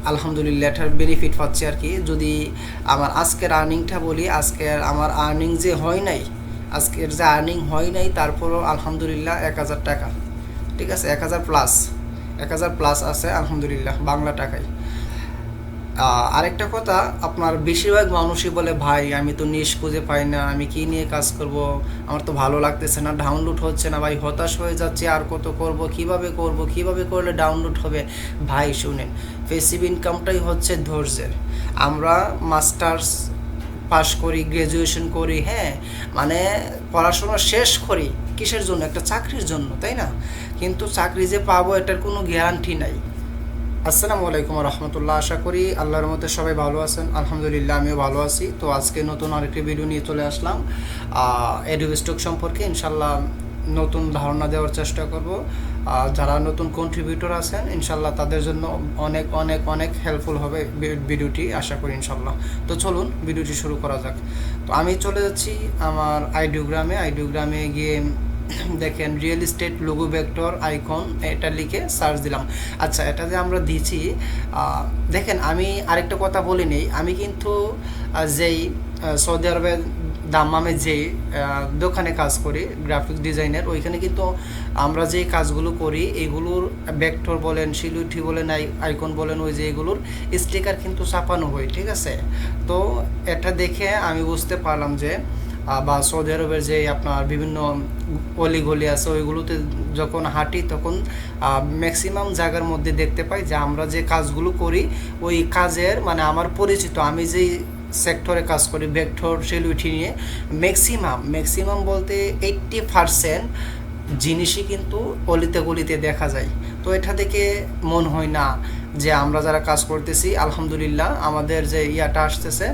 আলহামদুলিল্লাহ এটার বেনিফিট পাচ্ছি আর কি। যদি আমার আজকের আর্নিংটা বলি, আজকের আমার আর্নিং যে হয় নাই, আজকের যে আর্নিং হয় নাই তারপরও আলহামদুলিল্লাহ 1000 টাকা, ঠিক আছে, 1000 প্লাস, 1000 প্লাস আছে আলহামদুলিল্লাহ বাংলা টাকায়। আরেকটা কথা, আপনার বেশিরভাগ মানুষই বলে ভাই আমি তো নিশ খুঁজে পাই না, আমি কি নিয়ে কাজ করব, আমার তো ভালো লাগতেছে না, ডাউনলোড হচ্ছে না ভাই, হতাশ হয়ে যাচ্ছে, আর কত করব, কিভাবে করলে ডাউনলোড হবে। ভাই শুনেন, প্যাসিভ ইনকামটাই হচ্ছে ধৈর্যের। আমরা মাস্টার্স পাশ করি, গ্র্যাজুয়েশন করি, হ্যাঁ, মানে পড়াশোনা শেষ করি কিসের জন্য? একটা চাকরির জন্য, তাই না? কিন্তু চাকরি যে পাবো এটার কোনো গ্যারান্টি নাই। আসসালামু আলাইকুম রহমতুল্লাহ, আশা করি আল্লাহর মধ্যে সবাই ভালো আছেন। আলহামদুলিল্লাহ আমিও ভালো আছি। তো আজকে নতুন আরেকটি ভিডিও নিয়ে চলে আসলাম অ্যাডোবি স্টক সম্পর্কে। ইনশাল্লাহ নতুন ধারণা দেওয়ার চেষ্টা করব। যারা নতুন কন্ট্রিবিউটর আছেন ইনশাল্লাহ তাদের জন্য অনেক অনেক অনেক হেল্পফুল হবে ভিডিওটি, আশা করি ইনশাল্লাহ। তো চলুন ভিডিওটি শুরু করা যাক। তো আমি চলে যাচ্ছি আমার আইডিওগ্রামে গিয়ে দেখেন real estate logo vector icon, এটা লিখে সার্চ দিলাম। আচ্ছা, এটা যে আমরা দিচ্ছি, দেখেন আমি আরেকটা কথা বলি নেই, আমি কিন্তু যেই সৌদি আরবের দাম্মামে যেই দোকানে কাজ করি গ্রাফিক্স ডিজাইনের, ওইখানে কিন্তু আমরা যেই কাজগুলো করি এগুলোর ভেক্টর বলেন, শিলুটি বলেন, আইকন বলেন, ওই যে এগুলোর স্টিকার কিন্তু ছাপানো হয়, ঠিক আছে। তো এটা দেখে আমি বুঝতে পারলাম যে বা সৌদি আরবের যে আপনার বিভিন্ন অলিগলি আছে ওইগুলোতে যখন হাঁটি তখন ম্যাক্সিমাম জায়গার মধ্যে দেখতে পাই যে আমরা যে কাজগুলো করি ওই কাজের মানে আমার পরিচিত, আমি যেই সেক্টরে কাজ করি ভেক্টর সেলুইটি নিয়ে, ম্যাক্সিমাম বলতে 80% জিনিসই কিন্তু অলিতে গলিতে দেখা যায়। তো এটা থেকে মনে হয় না যে আমরা যারা কাজ করতেছি আলহামদুলিল্লাহ আমাদের যে ইয়াটা আসতেছে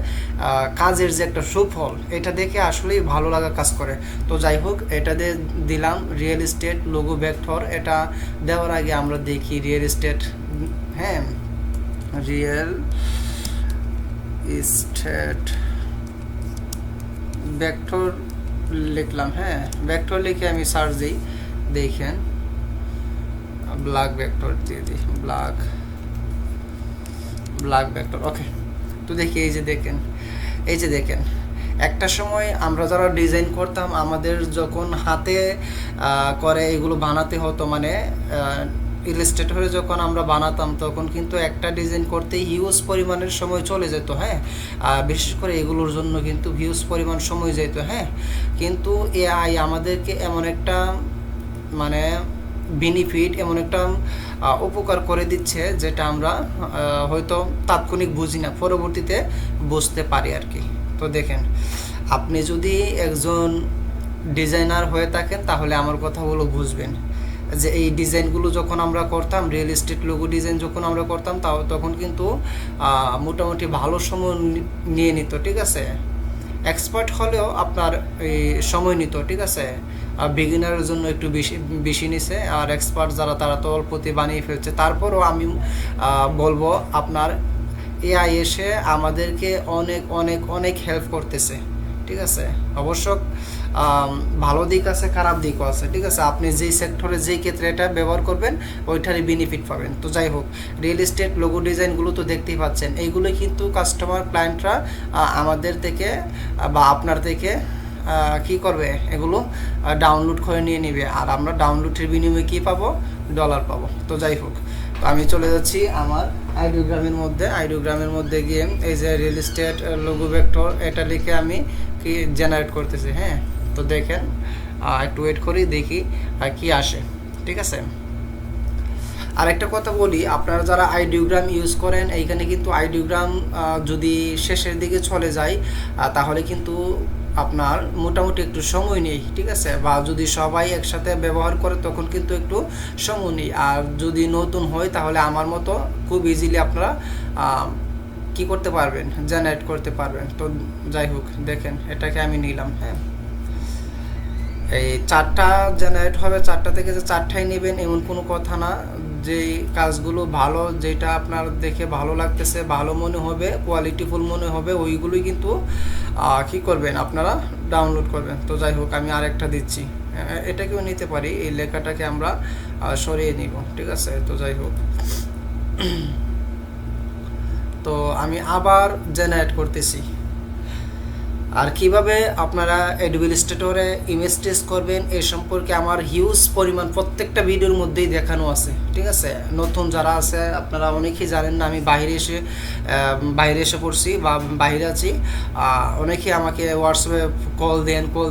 কাজের যে একটা সুফল, এটা দেখে আসলেই ভালো লাগা কাজ করে। তো যাই হোক, এটা দিয়ে দিলাম রিয়েল এস্টেট লোগো ভেক্টর। এটা দেওয়ার আগে আমরা দেখি রিয়েল এস্টেট, হ্যাঁ, রিয়েল এস্টেট ভেক্টর লিখলাম, হ্যাঁ, ভেক্টর লিখে আমি সার্চ দিই, দেখেন ব্ল্যাক ভেক্টর দিয়ে দিই, ব্ল্যাক ভেক্টর, ওকে। তো দেখি এই যে দেখেন একটা সময় আমরা যারা ডিজাইন করতাম আমাদের যখন হাতে করে এগুলো বানাতে হতো, মানে ইলাস্ট্রেটরে যখন আমরা বানাতাম তখন কিন্তু একটা ডিজাইন করতে হিউজ পরিমাণের সময় চলে যেত, হ্যাঁ, বিশেষ করে এগুলোর জন্য কিন্তু হিউজ পরিমাণ সময় যেত, হ্যাঁ। কিন্তু এআই আমাদেরকে এমন একটা মানে বেনিফিট, এমন একটা উপকার করে দিচ্ছে যেটা আমরা হয়তো তাৎক্ষণিক বুঝি না, পরবর্তীতে বুঝতে পারি আর কি। তো দেখেন, আপনি যদি একজন ডিজাইনার হয়ে থাকেন তাহলে আমার কথাগুলো বুঝবেন যে এই ডিজাইনগুলো যখন আমরা করতাম, রিয়েল এস্টেট লোগো ডিজাইন যখন আমরা করতাম তখন কিন্তু মোটামুটি ভালো সময় নিয়ে নিত, ঠিক আছে। এক্সপার্ট হলেও আপনার এই সময় নিত, ঠিক আছে। বিগিনারের জন্য একটু বেশি নিছে, আর এক্সপার্ট যারা তারা তো অল্পতে বানিয়ে ফেলছে। তারপরও আমি বলবো আপনার এআই এসে আমাদেরকে অনেক অনেক অনেক হেল্প করতেছে, ঠিক আছে। অবশ্য ভালো দিক আছে, খারাপ দিকও আছে, ঠিক আছে। আপনি যেই সেক্টরে যেই ক্ষেত্রে এটা ব্যবহার করবেন ওইটারই বেনিফিট পাবেন। তো যাই হোক, রিয়েল এস্টেট লোগো ডিজাইনগুলো তো দেখতেই পাচ্ছেন, এইগুলো কিন্তু কাস্টমার ক্লায়েন্টরা আমাদের থেকে বা আপনার থেকে কি করবে, এগুলো ডাউনলোড করে নিয়ে নেবে, আর আমরা ডাউনলোডের বিনিময়ে কী পাবো? ডলার পাবো। তো যাই হোক, তো আমি চলে যাচ্ছি আমার আইডিওগ্রামের মধ্যে গিয়ে এই যে রিয়েল এস্টেট লোগো ভেক্টর এটা লিখে আমি কি জেনারেট করতেছি, হ্যাঁ। তো দেখেন একটু ওয়েট করি, দেখি কি আসে, ঠিক আছে। আর একটা কথা বলি, আপনারা যারা আইডিওগ্রাম ইউজ করেন এইখানে কিন্তু আইডিওগ্রাম যদি শেষের দিকে চলে যায় তাহলে কিন্তু আপনার মোটামুটি একটু সময় নেই, ঠিক আছে। বা যদি সবাই একসাথে ব্যবহার করে তখন কিন্তু একটু সময় নেই। আর যদি নতুন হয় তাহলে আমার মতো খুব ইজিলি আপনারা কি করতে পারবেন, জেনারেট করতে পারবেন। তো যাই হোক, দেখেন এটাকে আমি নিলাম, হ্যাঁ। এই 4টা জেনারেট হবে, 4টা থেকে যে 4টাই নেবেন এমন কোনো কথা না। যেই কাজগুলো ভালো, যেটা আপনার দেখে ভালো লাগতেছে, ভালো মনে হবে, কোয়ালিটিফুল মনে হবে, ওইগুলোই কিন্তু কী করবেন আপনারা ডাউনলোড করবেন। তো যাই হোক, আমি আরেকটা দিচ্ছি, এটাকেও নিতে পারি, এই লেখাটাকে আমরা সরিয়ে নিব, ঠিক আছে। তো যাই হোক, আমি আবার জেনারেট করতেছি। আর কিভাবে আপনারা অ্যাডমিনিস্ট্রেটরে ইমেজ টেস্ট করবেন এই সম্পর্কে আমার হিউজ পরিমাণ প্রত্যেকটা ভিডিওর মধ্যেই দেখানো আছে, ঠিক আছে। নতুন যারা আছে আপনারা অনেকেই জানেন না, আমি বাইরে এসে পড়ছি বা বাইরে আছি। অনেকেই আমাকে হোয়াটসঅ্যাপে কল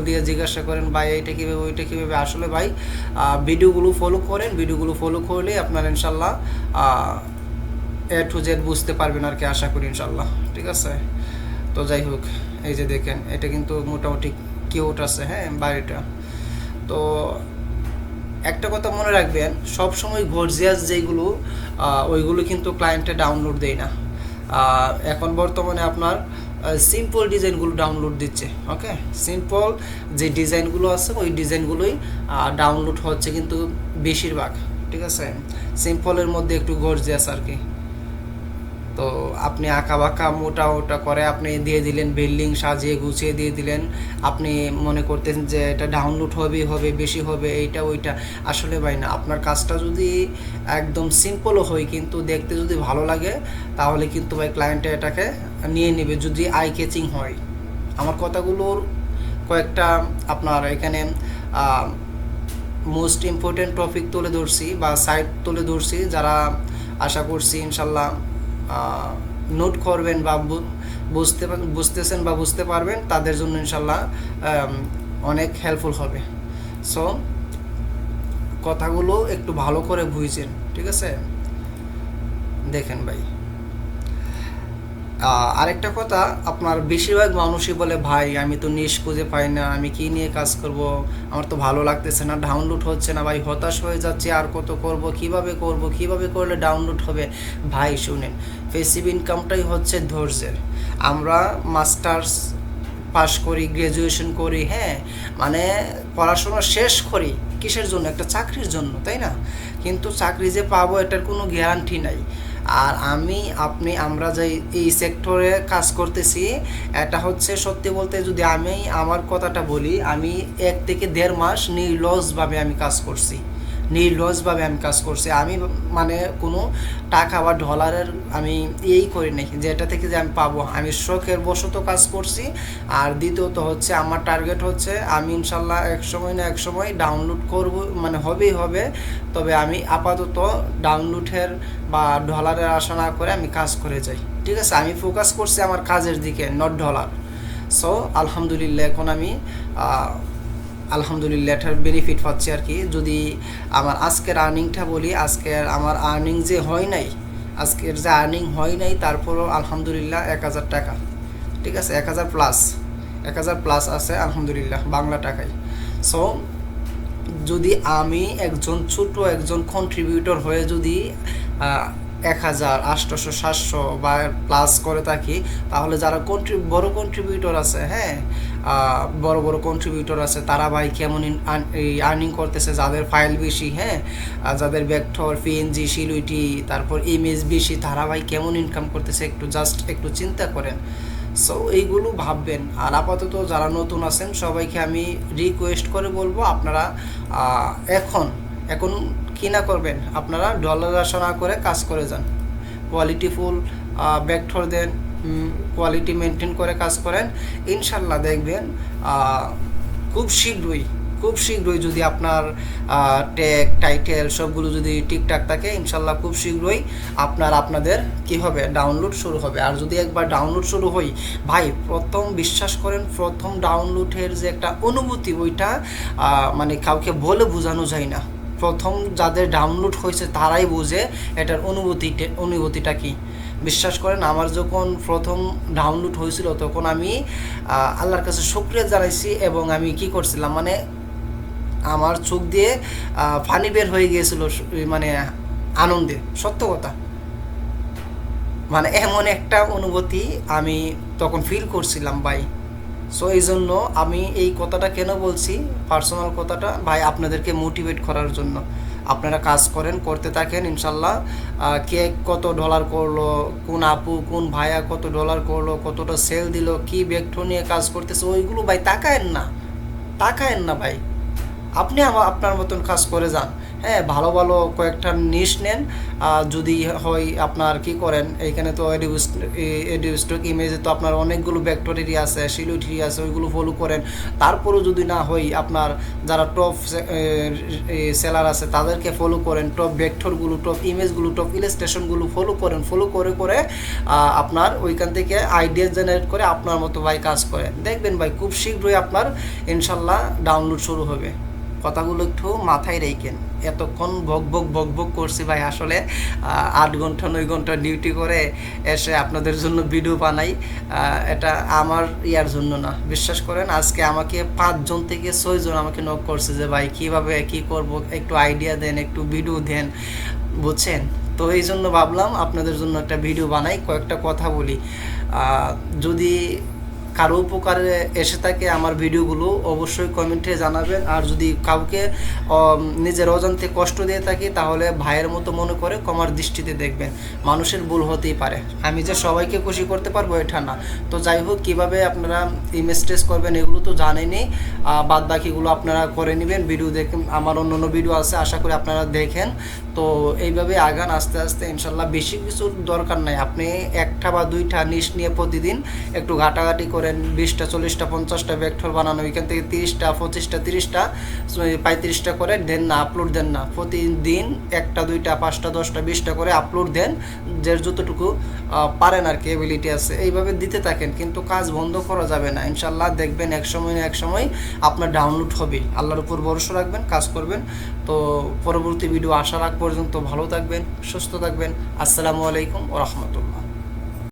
দিয়ে জিজ্ঞাসা করেন ভাই এইটা কীভাবে ওইটা কীভাবে। আসলে ভাই ভিডিওগুলো ফলো করেন, ভিডিওগুলো ফলো করলে আপনারা ইনশাল্লাহ A to Z বুঝতে পারবেন আর কি, আশা করি ইনশাল্লাহ, ঠিক আছে। তো যাই হোক, এই যে দেখেন এটা কিন্তু মোটামুটি কিউট আছে, হ্যাঁ বাড়িটা। তো একটা কথা মনে রাখবেন, সব সময় গর্জিয়াস যেগুলো ওইগুলো কিন্তু ক্লায়েন্টে ডাউনলোড দেয় না। এখন বর্তমানে আপনার সিম্পল ডিজাইনগুলো ডাউনলোড দিচ্ছে, ওকে। সিম্পল যে ডিজাইনগুলো আছে ওই ডিজাইনগুলোই ডাউনলোড হচ্ছে কিন্তু বেশিরভাগ, ঠিক আছে। সিম্পলের মধ্যে একটু গর্জিয়াস আর কি। তো আপনি আঁকা বাঁকা মোটা ওটা করে আপনি দিয়ে দিলেন, বিল্ডিং সাজিয়ে গুছিয়ে দিয়ে দিলেন, আপনি মনে করতেন যে এটা ডাউনলোড হবে বেশি হবে এইটা ওইটা। আসলে ভাই না, আপনার কাজটা যদি একদম সিম্পলও হয় কিন্তু দেখতে যদি ভালো লাগে তাহলে কিন্তু ভাই ক্লায়েন্টে এটাকে নিয়ে নেবে, যদি আই ক্যাচিং হয়। আমার কথাগুলোর কয়েকটা আপনার এখানে মোস্ট ইম্পর্টেন্ট টপিক তুলে ধরছি বা সাইট তুলে ধরছি, যারা আশা করছি ইনশাল্লাহ নোট করবেন বা বুঝতেছেন বা বুঝতে পারবেন, তাদের জন্য ইনশাল্লাহ অনেক হেল্পফুল হবে। সো কথাগুলো একটু ভালো করে বুঝছেন, ঠিক আছে। দেখেন ভাই, আরেকটা কথা, আপনার বেশিরভাগ মানুষই বলে ভাই আমি তো নিশ খুঁজে পাই না, আমি কি নিয়ে কাজ করব, আমার তো ভালো লাগতেছে না, ডাউনলোড হচ্ছে না ভাই, হতাশ হয়ে যাচ্ছে, আর কত করব, কিভাবে করলে ডাউনলোড হবে। ভাই শুনেন, প্যাসিভ ইনকামটাই হচ্ছে ধৈর্যের। আমরা মাস্টার্স পাশ করি, গ্র্যাজুয়েশন করি, হ্যাঁ মানে পড়াশোনা শেষ করি কিসের জন্য? একটা চাকরির জন্য, তাই না? কিন্তু চাকরি যে পাবো এটার কোনো গ্যারান্টি নাই। আর আমরা যে এই সেক্টরে কাজ করতেছি, এটা হচ্ছে সত্যি বলতে, যদি আমি আমার কথাটা বলি, আমি 1 থেকে 1.5 মাস নির্লসভাবে আমি কাজ করছি। আমি মানে কোনো টাকা বা ডলারের আমি করি নাই যে এটা থেকে যে আমি পাবো। আমি শখের বশত কাজ করছি। আর দ্বিতীয়ত হচ্ছে আমার টার্গেট হচ্ছে আমি ইনশাল্লাহ এক সময় ডাউনলোড করব, মানে হবে। তবে আমি আপাতত ডাউনলোডের বা ডলারের আশা না করে আমি কাজ করে যাই, ঠিক আছে। আমি ফোকাস করছি আমার কাজের দিকে, নট ডলার। সো আলহামদুলিল্লাহ এখন আমি এটার বেনিফিট পাচ্ছি আর কি। যদি আমার আজকের আর্নিংটা বলি, আমার আর্নিং যে হয় নাই, তারপরও আলহামদুলিল্লাহ 1000 টাকা, ঠিক আছে। 1000 প্লাস আছে আলহামদুলিল্লাহ বাংলা টাকায়। সো যদি আমি একজন কন্ট্রিবিউটর হয়ে যদি 1000, 800, 700 বা প্লাস করে থাকি, তাহলে যারা বড় কন্ট্রিবিউটর আছে, হ্যাঁ বড় কন্ট্রিবিউটর আছে, তারা ভাই কেমন আর্নিং করতেছে, যাদের ফাইল বেশি, হ্যাঁ যাদের ভেক্টর, পিএনজি, সিলুইটি, তারপর ইমেজ বেশি, তারা ভাই কেমন ইনকাম করতেছে একটু চিন্তা করেন। সো এইগুলো ভাববেন। আর আপাতত যারা নতুন আছেন সবাইকে আমি রিকোয়েস্ট করে বলবো, আপনারা এখন কি না করবেন, আপনারা ডলার আশা না করে কাজ করে যান, কোয়ালিটিফুল ভেক্টর দেন, কোয়ালিটি মেনটেন করে কাজ করেন, ইনশাল্লাহ দেখবেন খুব শীঘ্রই যদি আপনার ট্যাগ, টাইটেল সবগুলো যদি ঠিকঠাক থাকে, ইনশাল্লাহ খুব শীঘ্রই আপনাদের কি হবে, ডাউনলোড শুরু হবে। আর যদি একবার ডাউনলোড শুরু হয় ভাই, বিশ্বাস করেন, প্রথম ডাউনলোডের যে একটা অনুভূতি, ওইটা মানে কাউকে বলে বোঝানো যায় না। প্রথম যাদের ডাউনলোড হয়েছে তারাই বোঝে এটার অনুভূতিটা কি। বিশ্বাস করেন, আমার যখন প্রথম ডাউনলোড হয়েছিল তখন আমি আল্লাহর কাছে শুকরিয়া জানাইছি, এবং আমি কি করছিলাম, মানে আমার চোখ দিয়ে পানি বের হয়ে গিয়েছিল, মানে আনন্দে, সত্য কথা। মানে এমন একটা অনুভূতি আমি তখন ফিল করছিলাম ভাই। সো এই জন্য আমি এই কথাটা কেন বলছি, পার্সোনাল কথাটা ভাই, আপনাদেরকে মোটিভেট করার জন্য। আপনারা কাজ করতে থাকেন, ইনশাল্লাহ কে কত ডলার করলো, কোন আপু কোন ভাইয়া কত ডলার করলো, কতটা সেল দিল, কি ভেক্টর নিয়ে কাজ করতেছে, ওইগুলো ভাই তাকায়েন না ভাই। আপনি আপনার মতন কাজ করে যান, হ্যাঁ, ভালো ভালো কয়েকটা নিশ নেন। যদি হয় আপনার কি করেন, এইখানে তো এডিউস্টক ইমেজে তো আপনার অনেকগুলো ভেক্টরেরই আছে, সিলুইটেরই আছে, ওইগুলো ফলো করেন। তারপরেও যদি না হয়, আপনার যারা টপ সেলার আছে তাদেরকে ফলো করেন, টপ ভেক্টরগুলো, টপ ইমেজগুলো, টপ ইলাস্ট্রেশনগুলো ফলো করেন। ফলো করে করে আপনার ওইখান থেকে আইডিয়া জেনারেট করে আপনার মতো ভাই কাজ করেন, দেখবেন ভাই খুব শীঘ্রই আপনার ইনশাল্লাহ ডাউনলোড শুরু হবে। কথাগুলো একটু মাথায় রেখেন। এতক্ষণ বক বক করছি ভাই, আসলে 8 ঘন্টা 9 ঘন্টা ডিউটি করে এসে আপনাদের জন্য ভিডিও বানাই, এটা আমার ইয়ার জন্য না, বিশ্বাস করেন। আজকে আমাকে 5 জন থেকে 6 জন আমাকে নক করছে যে ভাই কীভাবে কী করব, একটু আইডিয়া দেন, একটু ভিডিও দেন, বুঝছেন। তো এই জন্য ভাবলাম আপনাদের জন্য একটা ভিডিও বানাই, কয়েকটা কথা বলি। যদি কারো উপকারে এসে থাকে আমার ভিডিওগুলো, অবশ্যই কমেন্টে জানাবেন। আর যদি কাউকে নিজের অজান্তে কষ্ট দিয়ে থাকি, তাহলে ভাইয়ের মতো মনে করে ক্ষমার দৃষ্টিতে দেখবেন। মানুষের ভুল হতেই পারে, আমি যে সবাইকে খুশি করতে পারবো এটা না। তো যাই হোক, কীভাবে আপনারা ইমেজ টেস্ট করবেন এগুলো তো জানেনই, বাদ বাকিগুলো আপনারা করে নেবেন। ভিডিও দেখেন, আমার অন্য ভিডিও আছে, আশা করি আপনারা দেখেন। তো এইভাবে আগান আস্তে আস্তে, ইনশাল্লাহ। বেশি কিছুর দরকার নাই, আপনি একটা বা দুইটা নিশ নিয়ে প্রতিদিন একটু ঘাটাঘাটি করেন। 20টা 40টা 50টা ভেক্টর বানানো, এখান থেকে 30টা 25টা 30টা 35টা করে দেন না, আপলোড দেন না। প্রতিদিন 1টা 2টা 5টা 10টা 20টা করে আপলোড দেন, যে যতটুকু পারেন আর কি, এবিলিটি আছে, এইভাবে দিতে থাকেন। কিন্তু কাজ বন্ধ করা যাবে না, ইনশাল্লাহ দেখবেন এক সময় না এক সময় আপনার ডাউনলোড হবে। আল্লাহর উপর ভরসা রাখবেন, কাজ করবেন। তো পরবর্তী ভিডিও আসার আগ পর্যন্ত ভালো থাকবেন, সুস্থ থাকবেন। আসসালামু আলাইকুম ওয়া রাহমাতুল্লাহ।